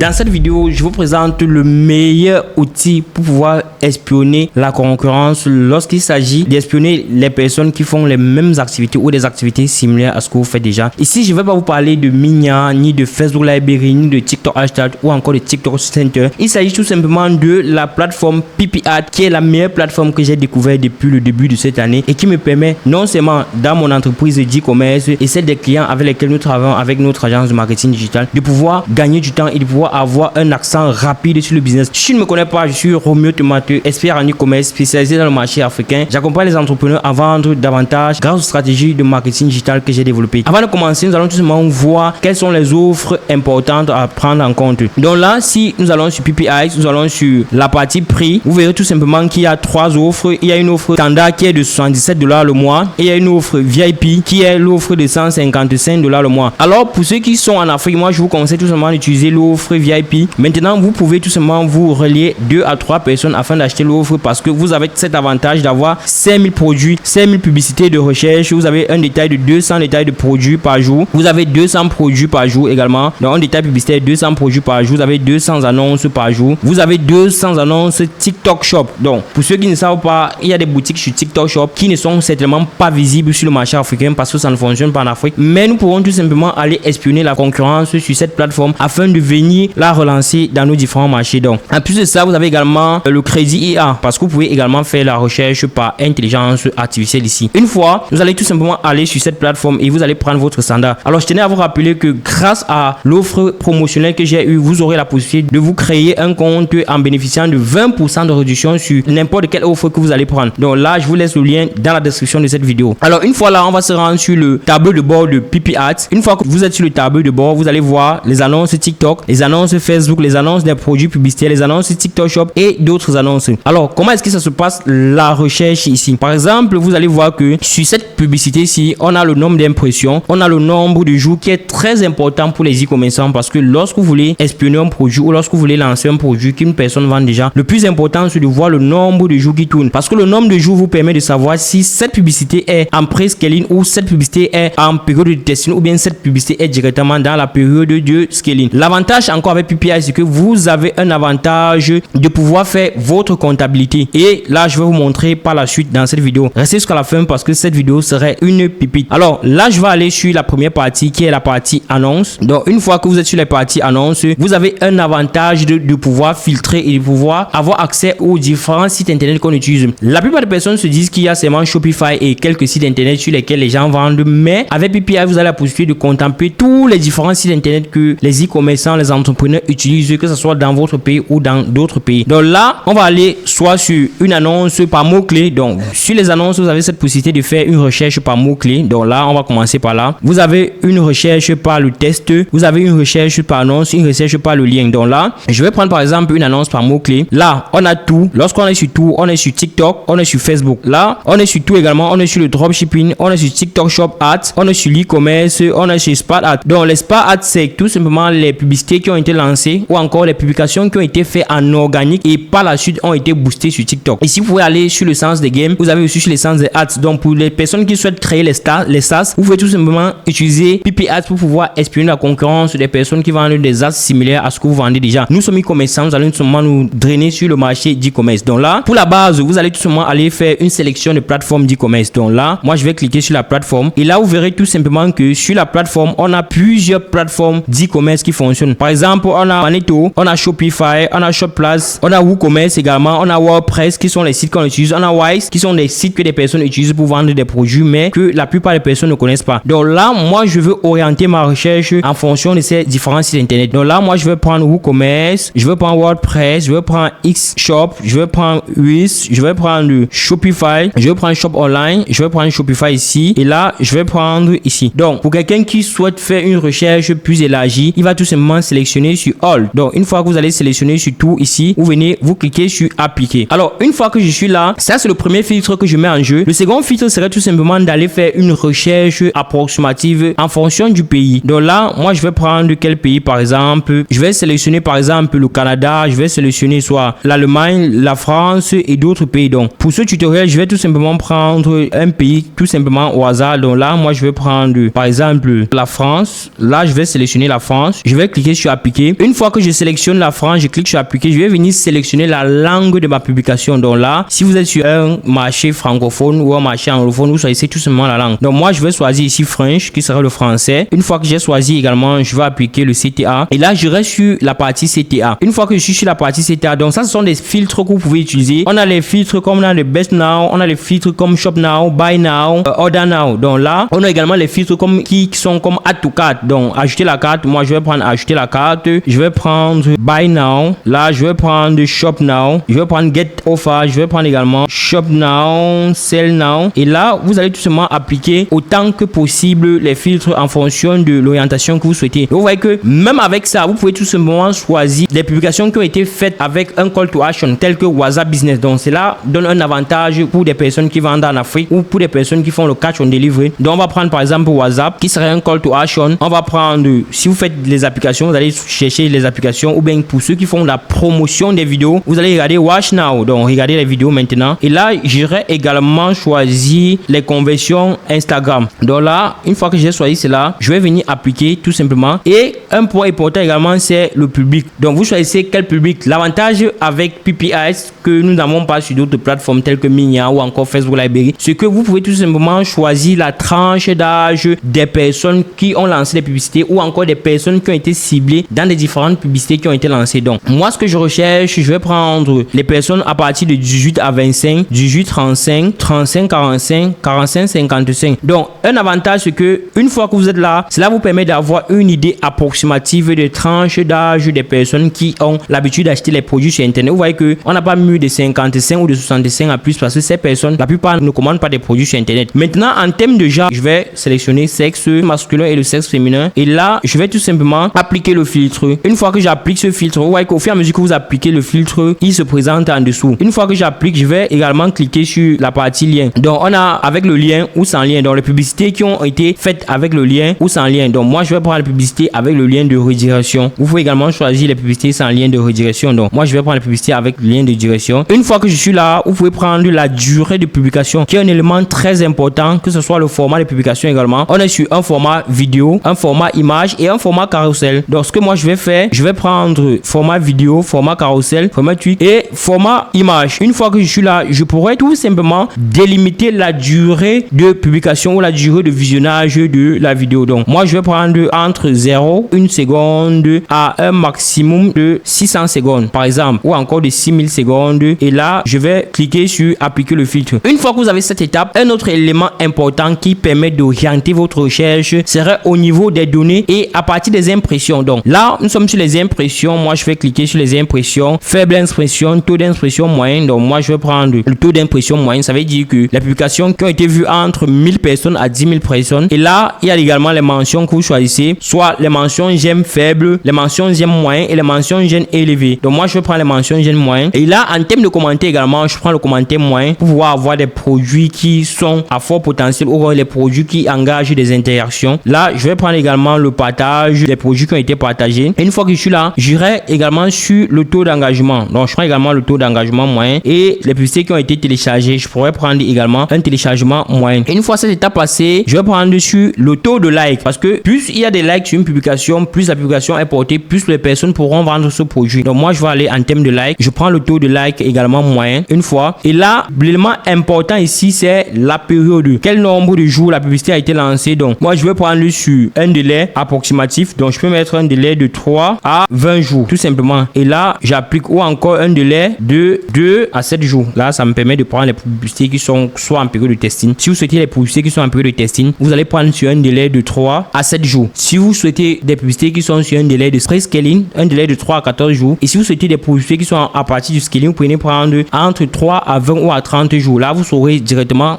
Dans cette vidéo, je vous présente le meilleur outil pour pouvoir espionner la concurrence lorsqu'il s'agit d'espionner les personnes qui font les mêmes activités ou des activités similaires à ce que vous faites déjà. Ici, je ne vais pas vous parler de Minya, ni de Facebook Library, ni de TikTok Hashtag ou encore de TikTok Center. Il s'agit tout simplement de la plateforme PipiAd qui est la meilleure plateforme que j'ai découverte depuis le début de cette année et qui me permet non seulement dans mon entreprise d'e-commerce et celle des clients avec lesquels nous travaillons avec notre agence de marketing digital de pouvoir gagner du temps et de pouvoir avoir un accent rapide sur le business. Si tu ne me connais pas, je suis Romeo Tomateux, expert en e-commerce spécialisé dans le marché africain. J'accompagne les entrepreneurs à vendre davantage grâce aux stratégies de marketing digital que j'ai développées. Avant de commencer, nous allons tout simplement voir quelles sont les offres importantes à prendre en compte. Donc là, si nous allons sur PipiAd, nous allons sur la partie prix, vous verrez tout simplement qu'il y a trois offres. Il y a une offre standard qui est de $77 le mois et il y a une offre VIP qui est l'offre de $155 le mois. Alors pour ceux qui sont en Afrique, moi je vous conseille tout simplement d'utiliser l'offre VIP. Maintenant, vous pouvez tout simplement vous relier 2 à 3 personnes afin d'acheter l'offre parce que vous avez cet avantage d'avoir 5000 produits, 5000 publicités de recherche. Vous avez un détail de 200 détails de produits par jour. Vous avez 200 produits par jour également. Dans un détail publicitaire, 200 produits par jour. Vous avez 200 annonces par jour. Vous avez 200 annonces TikTok Shop. Donc, pour ceux qui ne savent pas, il y a des boutiques sur TikTok Shop qui ne sont certainement pas visibles sur le marché africain parce que ça ne fonctionne pas en Afrique. Mais nous pourrons tout simplement aller espionner la concurrence sur cette plateforme afin de venir la relancer dans nos différents marchés. Donc, en plus de ça, vous avez également le crédit IA parce que vous pouvez également faire la recherche par intelligence artificielle ici. Une fois, vous allez tout simplement aller sur cette plateforme et vous allez prendre votre standard. Alors, je tenais à vous rappeler que grâce à l'offre promotionnelle que j'ai eue, vous aurez la possibilité de vous créer un compte en bénéficiant de 20% de réduction sur n'importe quelle offre que vous allez prendre. Donc là, je vous laisse le lien dans la description de cette vidéo. Alors, une fois là, on va se rendre sur le tableau de bord de PipiAd. Une fois que vous êtes sur le tableau de bord, vous allez voir les annonces TikTok, les annonces Facebook, les annonces des produits publicitaires, les annonces TikTok Shop et d'autres annonces. Alors, comment est-ce que ça se passe la recherche ici? Par exemple, vous allez voir que sur cette publicité-ci, on a le nombre d'impressions, on a le nombre de jours qui est très important pour les e-commerçants parce que lorsque vous voulez espionner un produit ou lorsque vous voulez lancer un produit qu'une personne vend déjà, le plus important c'est de voir le nombre de jours qui tournent parce que le nombre de jours vous permet de savoir si cette publicité est en pré-scaling ou cette publicité est en période de testing ou bien cette publicité est directement dans la période de scaling. L'avantage encore avec PipiAd, c'est que vous avez un avantage de pouvoir faire votre comptabilité et là je vais vous montrer par la suite dans cette vidéo. Restez jusqu'à la fin parce que cette vidéo serait une pépite. Alors là je vais aller sur la première partie qui est la partie annonce. Donc une fois que vous êtes sur la partie annonce, vous avez un avantage de pouvoir filtrer et de pouvoir avoir accès aux différents sites internet qu'on utilise. La plupart des personnes se disent qu'il y a seulement Shopify et quelques sites internet sur lesquels les gens vendent, mais avec PipiAd vous avez la possibilité de contempler tous les différents sites internet que les e-commerçants, les entrepreneurs utilisent, que ce soit dans votre pays ou dans d'autres pays. Donc là, on va aller soit sur une annonce par mot-clé. Donc sur les annonces, vous avez cette possibilité de faire une recherche par mot-clé. Donc là, on va commencer par là. Vous avez une recherche par le test, vous avez une recherche par annonce, une recherche par le lien. Donc là, je vais prendre par exemple une annonce par mot-clé. Là, on a tout. Lorsqu'on est sur tout, on est sur TikTok, on est sur Facebook. Là, on est sur tout également. On est sur le dropshipping, on est sur TikTok Shop Ads, on est sur l'e-commerce, on est sur Spark Ads. Donc les Spark Ads, c'est tout simplement les publicités qui ont été lancées ou encore les publications qui ont été faites en organique et par la suite ont été boostées sur TikTok. Ici, vous pouvez aller sur le sens des games. Vous avez aussi sur le sens des ads. Donc pour les personnes qui souhaitent créer les SaaS, vous pouvez tout simplement utiliser PipiAd pour pouvoir espionner la concurrence des personnes qui vendent des ads similaires à ce que vous vendez déjà. Nous sommes e-commerçants, nous allons tout simplement nous drainer sur le marché d'e-commerce. Donc là, pour la base, vous allez tout simplement aller faire une sélection de plateformes d'e-commerce. Donc là, moi je vais cliquer sur la plateforme et là vous verrez tout simplement que sur la plateforme, on a plusieurs plateformes d'e-commerce qui fonctionnent. Par exemple, on a Magento, on a Shopify, on a ShopPlus, on a WooCommerce également, on a WordPress qui sont les sites qu'on utilise, on a Wise qui sont des sites que des personnes utilisent pour vendre des produits mais que la plupart des personnes ne connaissent pas. Donc là, moi je veux orienter ma recherche en fonction de ces différents sites internet. Donc là, moi je vais prendre WooCommerce, je vais prendre WordPress, je vais prendre Xshop, je vais prendre Wix, je vais prendre Shopify, je vais prendre Shop Online, je vais prendre Shopify ici et là je vais prendre ici. Donc pour quelqu'un qui souhaite faire une recherche plus élargie, il va tout simplement sélectionner sur All. Donc une fois que vous allez sélectionner sur tout ici, vous venez, vous cliquez sur appliquer. Alors une fois que je suis là, ça c'est le premier filtre que je mets en jeu. Le second filtre serait tout simplement simplement d'aller faire une recherche approximative en fonction du pays. Donc là, moi, je vais prendre quel pays, par exemple. Je vais sélectionner, par exemple, le Canada. Je vais sélectionner soit l'Allemagne, la France et d'autres pays. Donc, pour ce tutoriel, je vais tout simplement prendre un pays, tout simplement au hasard. Donc là, moi, je vais prendre, par exemple, la France. Là, je vais sélectionner la France. Je vais cliquer sur appliquer. Une fois que je sélectionne la France, je clique sur appliquer. Je vais venir sélectionner la langue de ma publication. Donc là, si vous êtes sur un marché francophone ou un marché anglophone, vous choisissez tout simplement la langue. Donc moi, je vais choisir ici French, qui sera le français. Une fois que j'ai choisi également, je vais appliquer le CTA. Et là, je reste sur la partie CTA. Une fois que je suis sur la partie CTA, donc ça, ce sont des filtres que vous pouvez utiliser. On a les filtres comme dans le Best Now. On a les filtres comme Shop Now, Buy Now, Order Now. Donc là, on a également les filtres comme qui sont comme Add to Cart. Donc, ajouter la carte. Moi, je vais prendre ajouter la carte. Je vais prendre Buy Now. Là, je vais prendre Shop Now. Je vais prendre Get Offer. Je vais prendre également Shop Now, Sell Now. Et là, vous allez tout simplement appliquer autant que possible les filtres en fonction de l'orientation que vous souhaitez. Donc, vous voyez que même avec ça, vous pouvez tout simplement choisir des publications qui ont été faites avec un call to action tel que WhatsApp Business. Donc, cela donne un avantage pour des personnes qui vendent en Afrique ou pour des personnes qui font le catch on delivery. Donc, on va prendre par exemple WhatsApp qui serait un call to action. On va prendre, si vous faites les applications, vous allez chercher les applications, ou bien pour ceux qui font la promotion des vidéos, vous allez regarder Watch Now. Donc, regardez les vidéos maintenant. Et là, j'irai également choisir les conversions Instagram. Donc là, une fois que j'ai choisi cela, je vais venir appliquer tout simplement. Et un point important également, c'est le public. Donc, vous choisissez quel public. L'avantage avec PPS que nous n'avons pas sur d'autres plateformes telles que Minia ou encore Facebook Library, c'est que vous pouvez tout simplement choisir la tranche d'âge des personnes qui ont lancé des publicités ou encore des personnes qui ont été ciblées dans les différentes publicités qui ont été lancées. Donc, moi, ce que je recherche, je vais prendre les personnes à partir de 18 à 25, 18 35, 35 45, 45 55. Donc, un avantage, c'est que une fois que vous êtes là, cela vous permet d'avoir une idée approximative des tranches d'âge des personnes qui ont l'habitude d'acheter les produits sur Internet. Vous voyez que on n'a pas mis de 55 ou de 65 à plus parce que ces personnes, la plupart ne commandent pas des produits sur Internet. Maintenant, en termes de genre, je vais sélectionner sexe masculin et le sexe féminin. Et là, je vais tout simplement appliquer le filtre. Une fois que j'applique ce filtre, vous voyez qu'au fur et à mesure que vous appliquez le filtre, il se présente en dessous. Une fois que j'applique, je vais également cliquer sur la partie lien. Donc, on a avec le lien ou sans lien. Donc, les publicités qui ont été faites avec le lien ou sans lien. Donc, moi, je vais prendre la publicité avec le lien de redirection. Vous pouvez également choisir les publicités sans lien de redirection. Donc, moi, je vais prendre la publicité avec le lien de direction. Une fois que je suis là, vous pouvez prendre la durée de publication, qui est un élément très important, que ce soit le format de publication également. On est sur un format vidéo, un format image et un format carousel. Donc, ce que moi, je vais faire, je vais prendre format vidéo, format carousel, format tweet et format image. Une fois que je suis là, je pourrais tout simplement délimiter la durée de publication ou la durée de visionnage de la vidéo. Donc, moi, je vais prendre entre 0, 1 seconde à un maximum de 600 secondes, par exemple, ou encore de 6000 secondes. Et là, je vais cliquer sur appliquer le filtre. Une fois que vous avez cette étape, un autre élément important qui permet d'orienter votre recherche serait au niveau des données et à partir des impressions. Donc, là, nous sommes sur les impressions. Moi, je vais cliquer sur les impressions, faible impression, taux d'impression moyen. Donc, moi, je vais prendre le taux d'impression moyen. Ça veut dire que les publications qui ont été vues entre 1000 personnes à 10 000 personnes. Et là, il y a également les mentions que vous choisissez, soit les mentions j'aime faible, les mentions j'aime moyen et les mentions j'aime élevé. Donc, moi, je vais prendre les mentions j'aime moyen. Et là, en termes de commentaires également, je prends le commentaire moyen pour pouvoir avoir des produits qui sont à fort potentiel ou les produits qui engagent des interactions. Là, je vais prendre également le partage des produits qui ont été partagés. Et une fois que je suis là, j'irai également sur le taux d'engagement. Donc, je prends également le taux d'engagement moyen et les publicités qui ont été téléchargées, je pourrais prendre également un téléchargement moyen. Et une fois cette étape passée, je vais prendre dessus le taux de like parce que plus il y a des likes sur une publication, plus la publication est portée, plus les personnes pourront vendre ce produit. Donc, moi, je vais aller en termes de like. Je prends le taux de like également moyen une fois. Et là, l'élément important ici, c'est la période. Quel nombre de jours la publicité a été lancée. Donc, moi, je vais prendre sur un délai approximatif. Donc, je peux mettre un délai de 3 à 20 jours, tout simplement. Et là, j'applique ou encore un délai de 2 à 7 jours. Là, ça me permet de prendre les publicités qui sont soit en période de testing. Si vous souhaitez les publicités qui sont en période de testing, vous allez prendre sur un délai de 3 à 7 jours. Si vous souhaitez des publicités qui sont sur un délai de scaling, un délai de 3 à 14 jours. Et si vous souhaitez des publicités qui sont à partir du scaling, vous pouvez prendre entre 3 à 20 ou à 30 jours. Là, vous aurez directement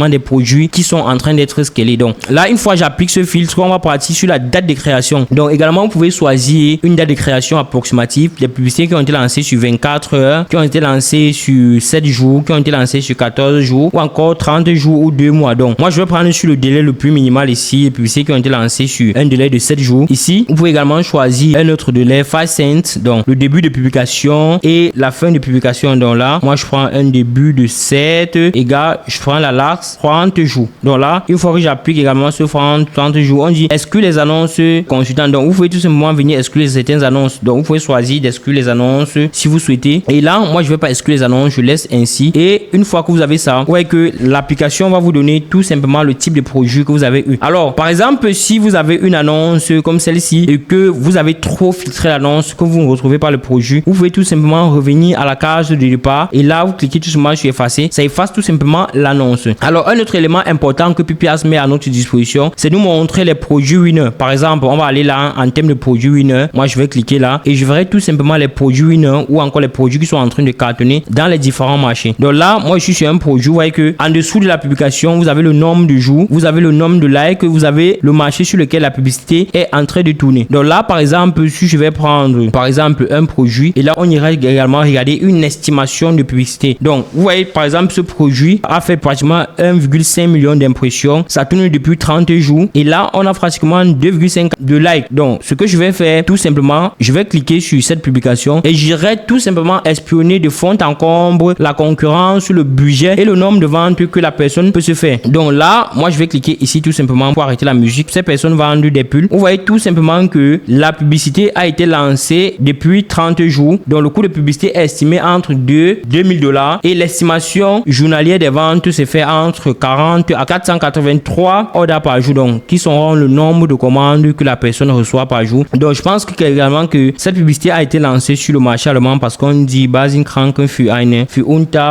des produits qui sont en train d'être scalés. Donc, là, une fois j'applique ce filtre, on va partir sur la date de création. Donc, également, vous pouvez choisir une date de création approximative. Les publicités qui ont été lancées sur 24 heures, qui ont été lancées sur 7 jours, qui ont été lancées sur 14 jours ou encore 30 30 jours ou 2 mois. Donc, moi, je vais prendre sur le délai le plus minimal ici, les publicités qui ont été lancées sur un délai de 7 jours. Ici, vous pouvez également choisir un autre délai, 5 cents, donc le début de publication et la fin de publication. Donc là, moi, je prends un début de 7 égale, je prends la laxe 30 jours. Donc là, une fois que j'applique également ce 30 jours, on dit exclure les annonces consultants. Donc, vous pouvez tout simplement venir exclure certaines annonces. Donc, vous pouvez choisir d'exclure les annonces si vous souhaitez. Et là, moi, je vais pas exclure les annonces, je laisse ainsi. Et une fois que vous avez ça, vous voyez que l'application va vous donner tout simplement le type de produit que vous avez eu. Alors, par exemple, si vous avez une annonce comme celle-ci et que vous avez trop filtré l'annonce, que vous ne retrouvez pas le produit, vous pouvez tout simplement revenir à la case de départ et là, vous cliquez tout simplement sur effacer. Ça efface tout simplement l'annonce. Alors, un autre élément important que PPS met à notre disposition, c'est nous montrer les produits winner. Par exemple, on va aller là en termes de produits winner. Moi, je vais cliquer là et je verrai tout simplement les produits winner ou encore les produits qui sont en train de cartonner dans les différents marchés. Donc là, moi, je suis sur un produit. Vous voyez que en dessous de la publication, vous avez le nombre de jours, vous avez le nombre de likes, vous avez le marché sur lequel la publicité est en train de tourner. Donc là, par exemple, si je vais prendre, par exemple, un produit et là, on ira également regarder une estimation de publicité. Donc, vous voyez, par exemple, ce produit a fait pratiquement 1,5 million d'impressions. Ça tourne depuis 30 jours et là, on a pratiquement 2,5 de likes. Donc, ce que je vais faire, tout simplement, je vais cliquer sur cette publication et j'irai tout simplement espionner de fond en comble la concurrence, le budget et le nombre de ventes que la personne peut se faire. Donc là, moi, je vais cliquer ici tout simplement pour arrêter la musique. Ces personnes vendent des pulls. Vous voyez tout simplement que la publicité a été lancée depuis 30 jours. Donc, le coût de publicité est estimé entre 2 000 $ et l'estimation journalière des ventes se fait entre 40 à 483 ordres par jour. Donc, qui seront le nombre de commandes que la personne reçoit par jour. Donc, je pense également que cette publicité a été lancée sur le marché allemand parce qu'on dit Basin Kranken für unter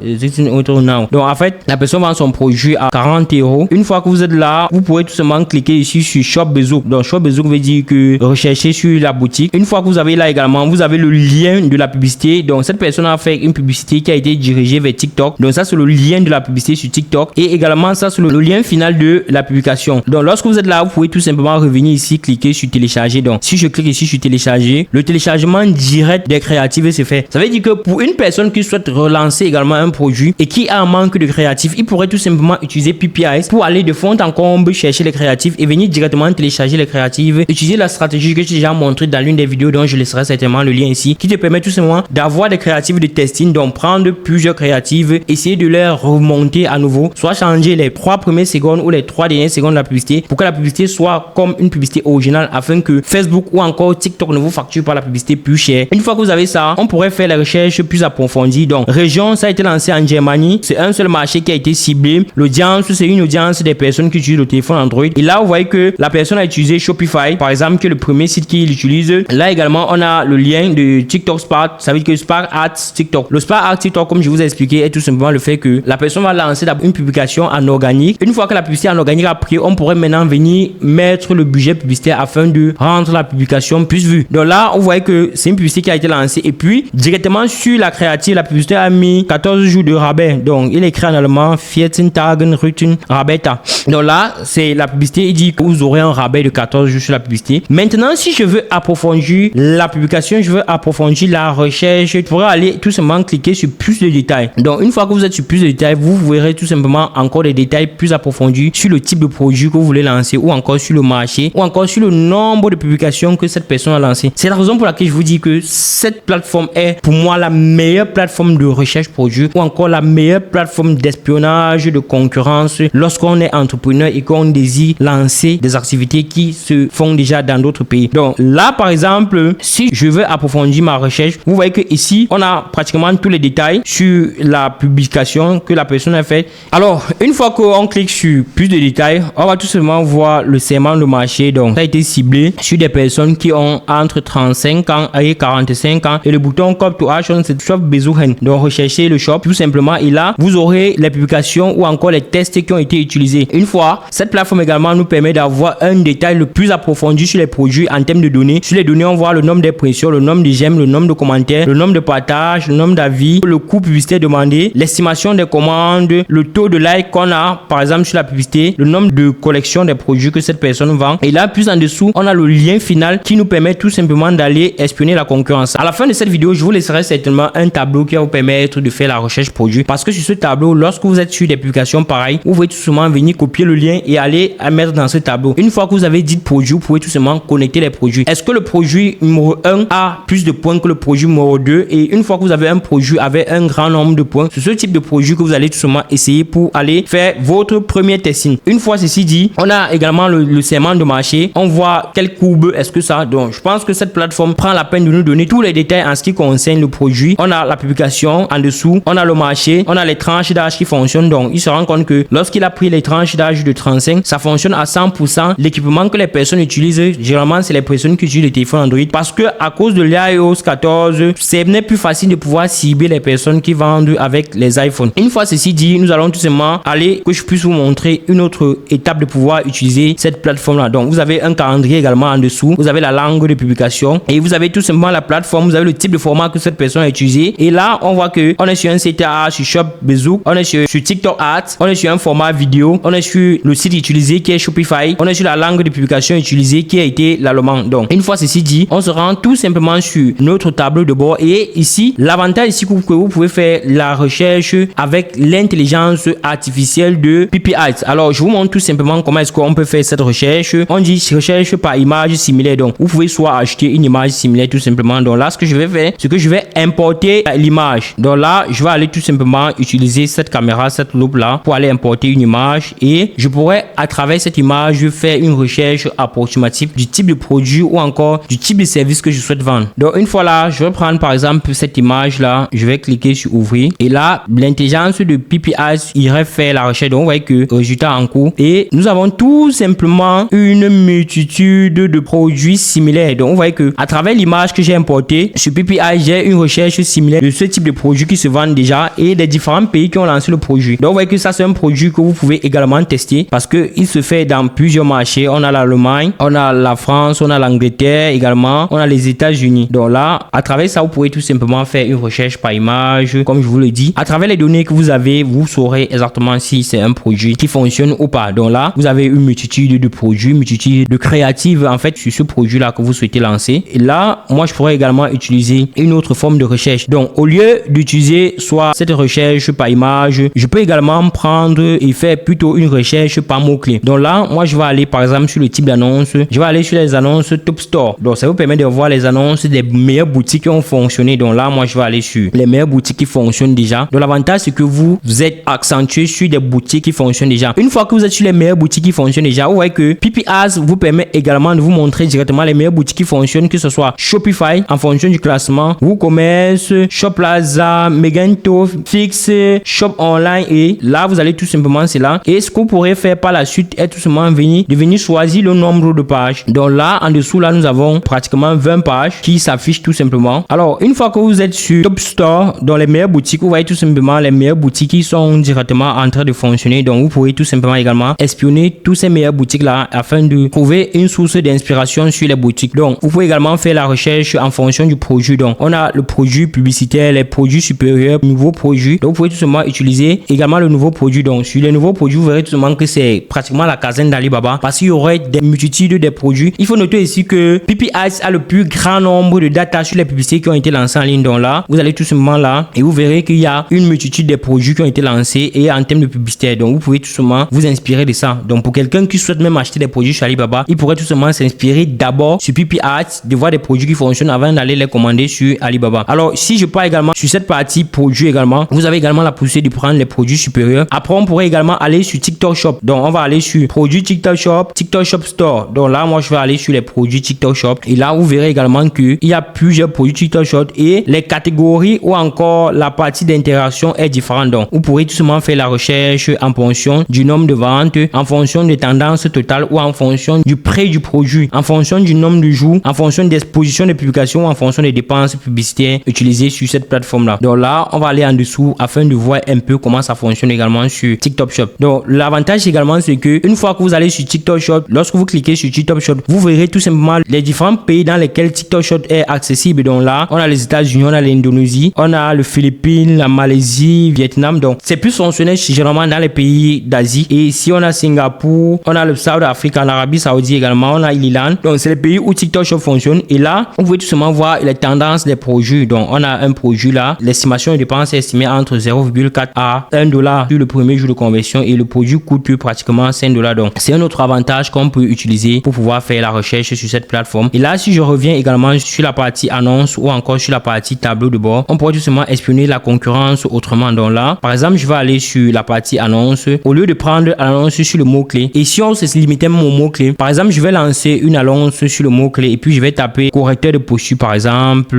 now. Donc, en fait, la personne vend son produit à 40 €. Une fois que vous êtes là, vous pouvez tout simplement cliquer ici sur Shop Bezoek. Donc, Shop Bezoek veut dire que recherchez sur la boutique. Une fois que vous avez là également, vous avez le lien de la publicité. Donc, cette personne a fait une publicité qui a été dirigée vers TikTok. Donc, ça, c'est le lien de la publicité sur TikTok. Et également, ça, c'est le lien final de la publication. Donc, lorsque vous êtes là, vous pouvez tout simplement revenir ici, cliquer sur télécharger. Donc, si je clique ici sur télécharger, le téléchargement direct des créatifs se fait. Ça veut dire que pour une personne qui souhaite relancer également un produit et qui a un manque de créatifs, il pourrait tout simplement utiliser PPS pour aller de fond en comble chercher les créatifs et venir directement télécharger les créatifs. Utiliser la stratégie que j'ai déjà montré dans l'une des vidéos dont je laisserai certainement le lien ici, qui te permet tout simplement d'avoir des créatifs de testing, donc prendre plusieurs créatifs, essayer de les remonter à nouveau, soit changer les 3 premières secondes ou les 3 dernières secondes de la publicité pour que la publicité soit comme une publicité originale afin que Facebook ou encore TikTok ne vous facture pas la publicité plus chère. Une fois que vous avez ça, on pourrait faire les recherches plus approfondies. Donc, région, ça a été lancé en Germanie. C'est un seul marché qui a été ciblé. L'audience, c'est une audience des personnes qui utilisent le téléphone Android. Et là, vous voyez que la personne a utilisé Shopify, par exemple, qui est le premier site qu'il utilise. Là également, on a le lien de TikTok Spark. Ça veut dire que Spark Ads TikTok. Le Spark Ads TikTok, comme je vous ai expliqué, est tout simplement le fait que la personne va lancer une publication en organique. Une fois que la publicité en organique a pris, on pourrait maintenant venir mettre le budget publicitaire afin de rendre la publication plus vue. Donc là, vous voyez que c'est une publicité qui a été lancée. Et puis, directement sur la créative, la publicité a mis 14 jours de rabais. Donc, il est écrit en allemand 14 Tagen Rücken Rabeta. Donc là, c'est la publicité. Il dit que vous aurez un rabais de 14 jours sur la publicité. Maintenant, si je veux approfondir la publication, je veux approfondir la recherche, je pourrais aller tout simplement cliquer sur plus de détails. Donc, une fois que vous êtes sur plus de détails, vous verrez tout simplement encore des détails plus approfondis sur le type de produit que vous voulez lancer ou encore sur le marché ou encore sur le nombre de publications que cette personne a lancé. C'est la raison pour laquelle je vous dis que cette plateforme est pour moi la meilleure plateforme de recherche produit ou encore la meilleure plateforme d'espionnage, de concurrence lorsqu'on est entrepreneur et qu'on désire lancer des activités qui se font déjà dans d'autres pays. Donc là, par exemple, si je veux approfondir ma recherche, vous voyez que ici, on a pratiquement tous les détails sur la publication que la personne a faite. Alors, une fois qu'on clique sur plus de détails, on va tout simplement voir le segment de marché. Donc, ça a été ciblé sur des personnes qui ont entre 35 ans et 45 ans. Et le bouton Call to Action, c'est Shop Besuchen. Donc, recherchez le shop tout simplement. Et là, vous aurez les publications ou encore les tests qui ont été utilisés. Une fois, cette plateforme également nous permet d'avoir un détail le plus approfondi sur les produits en termes de données. Sur les données, on voit le nombre d'impressions, le nombre de j'aime, le nombre de commentaires, le nombre de partages, le nombre d'avis, le coût publicitaire demandé, l'estimation des commandes, le taux de like qu'on a, par exemple, sur la publicité, le nombre de collections des produits que cette personne vend. Et là, plus en dessous, on a le lien final qui nous permet tout simplement d'aller espionner la concurrence. À la fin de cette vidéo, je vous laisserai certainement un tableau qui va vous permettre de faire la recherche produit. Parce que sur ce tableau, lorsque vous êtes sur des publications pareilles. Vous pouvez tout simplement venir copier le lien et aller à mettre dans ce tableau. Une fois que vous avez dit produit, vous pouvez tout simplement connecter les produits. Est-ce que le produit numéro 1 a plus de points que le produit numéro 2? Et une fois que vous avez un produit avec un grand nombre de points, c'est ce type de produit que vous allez tout simplement essayer pour aller faire votre premier testing. Une fois ceci dit, on a également le segment de marché. On voit quelle courbe est-ce que ça. Donc, je pense que cette plateforme prend la peine de nous donner tous les détails en ce qui concerne le produit. On a la publication en dessous, on a le marché, on a les tranches d'âge qui fonctionnent. Donc, il se rend compte que lorsqu'il a pris les tranches d'âge de 35, ça fonctionne à 100%. L'équipement que les personnes utilisent, généralement, c'est les personnes qui utilisent le téléphone Android parce que à cause de l'iOS 14, c'est plus facile de pouvoir cibler les personnes qui vendent avec les iPhones. Une fois ceci dit, nous allons tout simplement aller que je puisse vous montrer une autre étape de pouvoir utiliser cette plateforme là. Donc, vous avez un calendrier également en dessous, vous avez la langue de publication et vous avez tout simplement la plateforme, vous avez le type de format que cette personne a utilisé. Et là, on voit que on est sur un CTA, sur Shopbezook, on est sur TikTok Ads, on est sur un format vidéo, on est sur le site utilisé qui est Shopify, on est sur la langue de publication utilisée qui a été l'allemand. Donc, une fois ceci dit, on se rend tout simplement sur notre tableau de bord et ici, l'avantage ici que vous pouvez faire la recherche avec l'intelligence artificielle de PPI. Alors, je vous montre tout simplement comment est-ce qu'on peut faire cette recherche. On dit recherche par image similaire. Donc, vous pouvez soit acheter une image similaire tout simplement. Donc là, ce que je vais faire, c'est que je vais importer l'image. Donc là, je vais aller tout simplement utiliser cette caméra, cette loupe là pour aller importer une image et je pourrais à travers cette image faire une recherche approximative du type de produit ou encore du type de service que je souhaite vendre. Donc, une fois là, je vais prendre par exemple cette image là, je vais cliquer sur ouvrir et là, l'intelligence de PPI irait faire la recherche. Donc, vous voyez que résultat en cours et nous avons tout simplement une multitude de produits similaires. Donc, vous voyez que à travers l'image que j'ai importée sur PPI, j'ai une recherche similaire de ce type de produits qui se vendent déjà et des différents pays qui ont lancé le produit. Donc, vous voyez que ça, c'est un produit que vous pouvez également tester parce que il se fait dans plusieurs marchés. On a l'Allemagne, on a la France, on a l'Angleterre également, on a les États-Unis. Donc là, à travers ça, vous pouvez tout simplement faire une recherche par image, comme je vous le dis. À travers les données que vous avez, vous saurez exactement si c'est un produit qui fonctionne ou pas. Donc là, vous avez une multitude de produits, une multitude de créatives en fait sur ce produit-là que vous souhaitez lancer. Et là, moi, je pourrais également utiliser une autre forme de recherche. Donc, au lieu d'utiliser soit cette recherche par image, je peux également prendre et faire plutôt une recherche par mots-clés. Donc là, moi, je vais aller par exemple sur le type d'annonce. Je vais aller sur les annonces Top Store. Donc, ça vous permet de voir les annonces des meilleures boutiques qui ont fonctionné. Donc là, moi, je vais aller sur les meilleures boutiques qui fonctionnent déjà. Donc, l'avantage, c'est que vous êtes accentué sur des boutiques qui fonctionnent déjà. Une fois que vous êtes sur les meilleures boutiques qui fonctionnent déjà, vous voyez que PPI vous permet également de vous montrer directement les meilleures boutiques qui fonctionnent, que ce soit Shopify en fonction du classement, WooCommerce, Shoplaza, Magento, Fix, Shop Online et là, vous allez tout simplement c'est là. Et ce que vous pourrez faire par la suite est tout simplement de venir choisir le nombre de pages. Donc là, en dessous, là, nous avons pratiquement 20 pages qui s'affichent tout simplement. Alors, une fois que vous êtes sur Top Store, dans les meilleures boutiques, vous voyez tout simplement les meilleures boutiques qui sont directement en train de fonctionner. Donc, vous pouvez tout simplement également espionner tous ces meilleures boutiques là afin de trouver une source d'inspiration sur les boutiques. Donc, vous pouvez également faire la recherche en fonction du produit. Donc, on a le produit publicitaire, les produits supérieurs, nouveaux produits. Donc, vous pouvez tout simplement utiliser également le nouveau produit. Donc, sur les nouveaux produits, vous verrez tout simplement que c'est pratiquement la caserne d'Alibaba parce qu'il y aurait des multitudes de produits. Il faut noter ici que PPI a le plus grand nombre de data sur les publicités qui ont été lancées en ligne. Donc là, vous allez tout simplement là et vous verrez qu'il y a une multitude de produits qui ont été lancés et en termes de publicité. Donc, vous pouvez tout simplement vous inspirer de ça. Donc, pour quelqu'un qui souhaite même acheter des produits sur Alibaba, il pourrait tout simplement s'inspirer d'abord sur PPI, de voir des produits qui fonctionnent avant d'aller les commander sur Alibaba. Alors, si je pars également sur cette partie produits également, vous avez également la possibilité de prendre les produits supérieurs. Après, on pourrait également aller sur TikTok Shop. Donc, on va aller sur produits TikTok Shop Store. Donc là, moi, je vais aller sur les produits TikTok Shop. Et là, vous verrez également qu'il y a plusieurs produits TikTok Shop et les catégories ou encore la partie d'interaction est différente. Donc, vous pourrez tout simplement faire la recherche en fonction du nombre de ventes, en fonction des tendances totales ou en fonction du prix du produit, en fonction du nombre de jours, en fonction des expositions de publication, en fonction des dépenses publicitaires utilisées sur cette plateforme-là. Donc là, on va aller en dessous afin de voir un peu comment ça fonctionne également sur TikTok Shop. Donc, l'avantage également, c'est que une fois que vous allez sur TikTok Shop, lorsque vous cliquez sur TikTok Shop, vous verrez tout simplement les différents pays dans lesquels TikTok Shop est accessible. Donc là, on a les États-Unis, on a l'Indonésie, on a le Philippines, la Malaisie, Vietnam. Donc, c'est plus fonctionnel généralement dans les pays d'Asie. Et ici, on a Singapour, on a le South Africa, en Arabie Saoudite également, on a l'Irlande. Donc, c'est les pays où TikTok Shop fonctionne. Et là, vous pouvez tout simplement voir les tendances des produits. Donc, on a un produit là, l'estimation de dépenses est estimée entre 0,4 à $1 $, sur le premier jour de conversion et le produit coûte pratiquement $5. Donc, c'est un autre avantage qu'on peut utiliser pour pouvoir faire la recherche sur cette plateforme. Et là, si je reviens également sur la partie annonce ou encore sur la partie tableau de bord, on pourrait tout simplement espionner la concurrence autrement. Donc là, par exemple, je vais aller sur la partie annonce au lieu de prendre l'annonce sur le mot-clé. Et si on se limitait mon mot-clé, par exemple, je vais lancer une annonce sur le mot-clé et puis je vais taper correcteur de posture par exemple.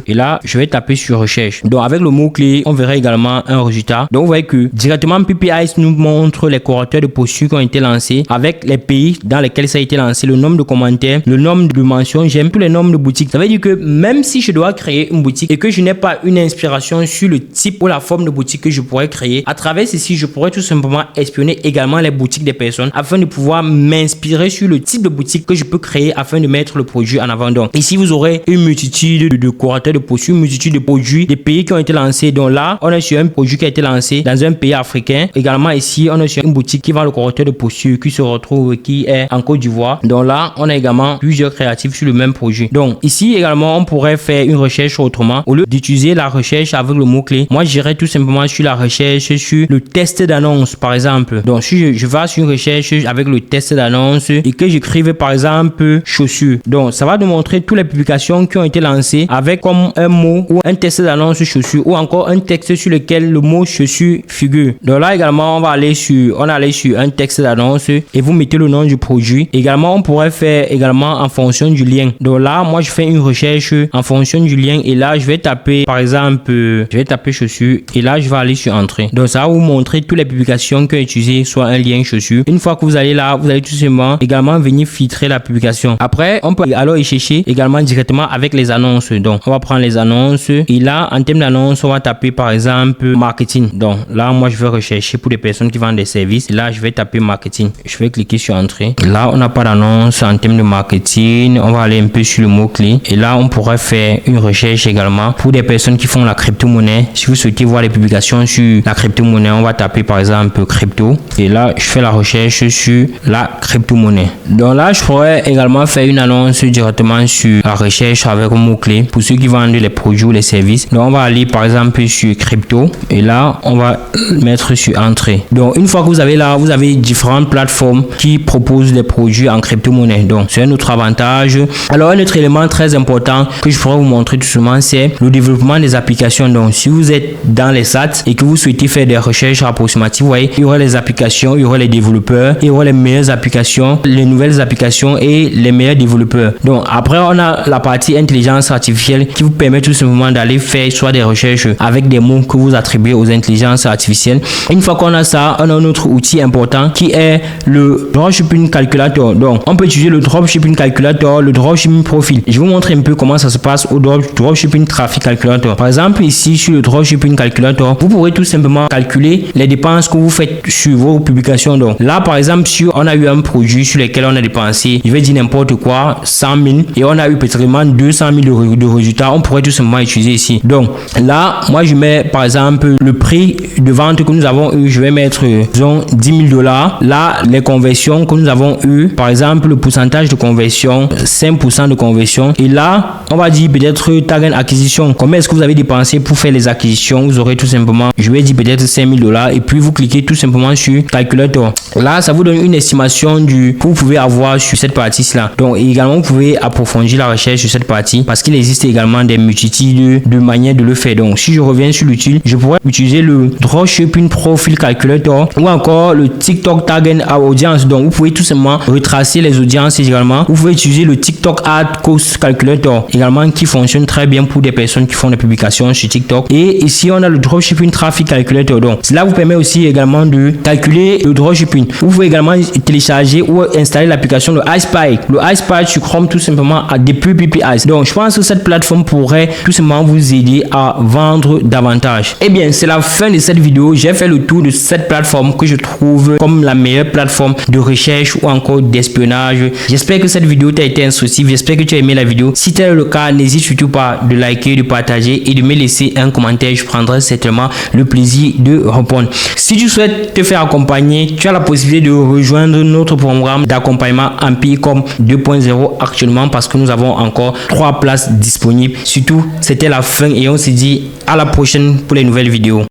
Et là, je vais taper sur recherche. Donc, avec le mot-clé, on verra également un résultat. Donc, vous voyez que directement PPIce nous montre les correcteurs de posture qui ont été lancés avec les pays dans lesquels ça a été lancé, le nombre de commentaires, le nombre de mentions, j'aime tous les nombres de boutiques. Ça veut dire que même si je dois créer une boutique et que je n'ai pas une inspiration sur le type ou la forme de boutique que je pourrais créer, à travers ceci, je pourrais tout simplement espionner également les boutiques des personnes afin de pouvoir m'inspirer sur le type de boutique que je peux créer afin de mettre le produit en avant. Donc, ici, vous aurez une multitude de correcteurs de posture, une multitude de produits, des pays qui ont été lancés. Donc là, on est sur un produit qui a été lancé dans un pays africain. Également ici, on est sur une boutique qui vend le correcteur de posture qui se retrouve, qui est en Côte d'Ivoire. Donc là, on a également plusieurs créatifs sur le même produit. Donc ici également, on pourrait faire une recherche autrement. Au lieu d'utiliser la recherche avec le mot-clé, moi j'irais tout simplement sur la recherche sur le test d'annonce par exemple. Donc si je vais sur une recherche avec le test d'annonce et que j'écrive par exemple chaussures. Donc ça va nous montrer toutes les publications qui ont été lancées avec comme un mot ou un test d'annonce chaussures ou encore un texte sur lequel le mot chaussures figure. Donc là également, on allait sur un texte d'annonce et vous mettez le nom du produit. Également, on pourrait faire également en fonction du lien. Donc là, moi je fais une recherche en fonction du lien et là je vais taper par exemple, je vais taper chaussures et là je vais aller sur entrée. Donc ça va vous montrer toutes les publications qui ont utilisé soit un lien chaussures. Une fois que vous allez là, vous allez tout simplement également venir filtrer la publication. Après, on peut alors y chercher également directement avec les annonces. Donc on va prendre les annonces et là en termes d'annonces, on va taper par exemple marketing. Donc là, moi je vais rechercher pour des personnes qui vendent des services. Et là, je vais taper marketing. Je vais cliquer sur entrée. Là, on n'a pas d'annonce en termes de marketing. On va aller un peu sur le mot-clé. Et là, on pourrait faire une recherche également pour des personnes qui font la crypto-monnaie. Si vous souhaitez voir les publications sur la crypto-monnaie, on va taper par exemple crypto. Et là, je fais la recherche sur la crypto-monnaie. Donc là, je pourrais également faire une annonce directement sur la recherche avec un mot-clé pour ceux qui vendent les produits ou les services. Donc, on va aller par exemple sur crypto. Et là, on va mettre sur entrée. Donc, une fois que vous avez là, vous avez différentes plateformes qui proposent des produits en crypto-monnaie. Donc, c'est un autre avantage. Alors, un autre élément très important que je pourrais vous montrer tout simplement, c'est le développement des applications. Donc, si vous êtes dans les SAT et que vous souhaitez faire des recherches approximatives, vous voyez, il y aura les applications, il y aura les développeurs, il y aura les meilleures applications, les nouvelles applications et les meilleurs développeurs. Donc, après, on a la partie intelligence artificielle qui vous permet tout simplement d'aller faire soit des recherches avec des mots que vous attribuez aux intelligences artificielles. Une fois qu'on a ça, on a un autre outil important qui est le Dropshipping Calculator. Donc, on peut utiliser le Dropshipping Calculator, le Dropshipping Profile. Je vais vous montrer un peu comment ça se passe au Dropshipping Traffic Calculator. Par exemple, ici, sur le Dropshipping Calculator, vous pourrez tout simplement calculer les dépenses que vous faites sur vos publications. Donc, là, par exemple, si on a eu un produit sur lequel on a dépensé, je vais dire n'importe quoi, 100 000 et on a eu peut-être 200 000 de résultats, on pourrait tout simplement utiliser ici. Donc, là, moi, je mets, par exemple, le prix de vente que nous avons eu, je vais mettre, disons, $10 000. Là, les conversions que nous avons eu, par exemple, le pourcentage de conversion, 5% de conversion. Et là, on va dire peut-être target acquisition. Combien est-ce que vous avez dépensé pour faire les acquisitions? Vous aurez tout simplement, je vais dire peut-être $5 000 et puis vous cliquez tout simplement sur Calculator. Là, ça vous donne une estimation que vous pouvez avoir sur cette partie-là. Donc, également, vous pouvez approfondir la recherche sur cette partie parce qu'il existe également des multitudes de manières de le faire. Donc, si je reviens sur l'outil, je pourrais utiliser le Dropshipping Profile Calculator ou encore le TikTok Target Audience. Donc, vous pouvez tout simplement retracer les audiences également. Vous pouvez utiliser le TikTok Ad Cost Calculator également qui fonctionne très bien pour des personnes qui font des publications sur TikTok. Et ici, on a le Dropshipping Traffic Calculator. Donc, cela vous permet aussi également de calculer le dropshipping. Vous pouvez également télécharger ou installer l'application de iSpy. Le iSpy sur Chrome tout simplement a des pubs PPIce. Donc, je pense que cette plateforme pourrait tout simplement vous aider à vendre davantage. Eh bien, c'est la fin de cette vidéo. J'ai fait le tour de cette plateforme que je trouve comme la meilleure plateforme de recherche ou encore d'espionnage. J'espère que cette vidéo t'a été instructive. J'espère que tu as aimé la vidéo. Si tel est le cas, n'hésite surtout pas de liker, de partager et de me laisser un commentaire. Je prendrai certainement le plaisir de répondre. Si tu souhaites te faire accompagner, tu as la possibilité de rejoindre notre programme d'accompagnement Empire.com 2.0 actuellement parce que nous avons encore 3 places disponibles. Surtout, c'était la fin et on se dit à la prochaine pour les nouvelles vidéos.